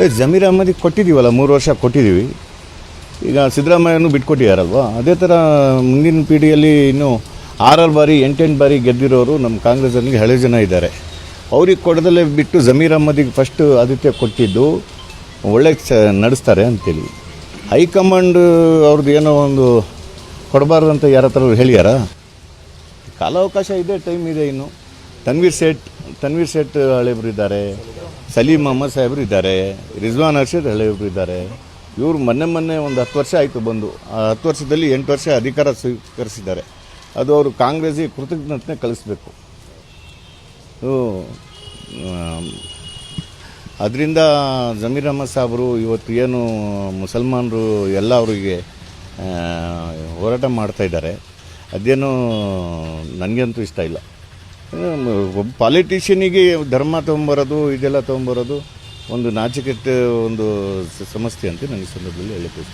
ಜಮೀರ್ ಅಹ್ಮದಿಗೆ ಕೊಟ್ಟಿದ್ದೀವಲ್ಲ, 3 ವರ್ಷ ಕೊಟ್ಟಿದ್ದೀವಿ. ಈಗ ಸಿದ್ದರಾಮಯ್ಯನೂ ಬಿಟ್ಕೊಟ್ಟಿದ್ದಾರಲ್ವ, ಅದೇ ಥರ ಮುಂದಿನ ಪೀಳಿಗೆಯಲ್ಲಿ ಇನ್ನೂ 6 ಬಾರಿ 8 ಬಾರಿ ಗೆದ್ದಿರೋರು ನಮ್ಮ ಕಾಂಗ್ರೆಸ್ಸಲ್ಲಿ ಹಳೆ ಜನ ಇದ್ದಾರೆ. ಅವ್ರಿಗೆ ಕೊಡದಲ್ಲೇ ಬಿಟ್ಟು ಜಮೀರ್ ಅಹ್ಮದಿಗೆ ಫಸ್ಟ್ ಆದಿತ್ಯ ಕೊಟ್ಟಿದ್ದು ಒಳ್ಳೆ ನಡೆಸ್ತಾರೆ ಅಂತೇಳಿ. ಹೈಕಮಾಂಡ್ ಅವ್ರದ್ದು ಏನೋ ಒಂದು ಕೊಡಬಾರ್ದು ಅಂತ ಯಾರ ಹತ್ರ ಹೇಳ್ಯಾರ. ಕಾಲಾವಕಾಶ ಇದೆ, ಟೈಮ್ ಇದೆ. ಇನ್ನು ತನ್ವೀರ್ ಸೇಠ್ ಹಳೆಯವರು ಇದ್ದಾರೆ, ಸಲೀಂ ಅಹಮದ್ ಸಾಹೇಬರು ಇದ್ದಾರೆ, ರಿಜ್ವಾನ್ ಅರ್ಷದ್ ಹಳೆಯವರು ಇದ್ದಾರೆ. ಇವರು ಮೊನ್ನೆ ಒಂದು 10 ವರ್ಷ ಆಯಿತು ಬಂದು. ಆ 10 ವರ್ಷದಲ್ಲಿ 8 ವರ್ಷ ಅಧಿಕಾರ ಸ್ವೀಕರಿಸಿದ್ದಾರೆ. ಅದು ಅವರು ಕಾಂಗ್ರೆಸ್ಸಿಗೆ ಕೃತಜ್ಞತೆ ಕಳಿಸ್ಬೇಕು. ಅದರಿಂದ ಜಮೀರ್ ಅಹಮದ್ ಸಾಹೇಬರು ಇವತ್ತು ಏನು ಮುಸಲ್ಮಾನರು ಎಲ್ಲ ಅವರಿಗೆ ಹೋರಾಟ ಮಾಡ್ತಾಯಿದ್ದಾರೆ, ಅದೇನೋ ನನಗಂತೂ ಇಷ್ಟ ಇಲ್ಲ. ಒಬ್ಬ ಪಾಲಿಟಿಷಿಯನಿಗೆ ಧರ್ಮ ತೊಗೊಂಬರೋದು, ಇದೆಲ್ಲ ತೊಗೊಂಬರೋದು ಒಂದು ನಾಚಿಕೆಟ್ಟ ಒಂದು ಸಮಸ್ಯೆ ಅಂತ ನನಗೆ ಸಂದರ್ಭದಲ್ಲಿ ಹೇಳಕ್ಕೆ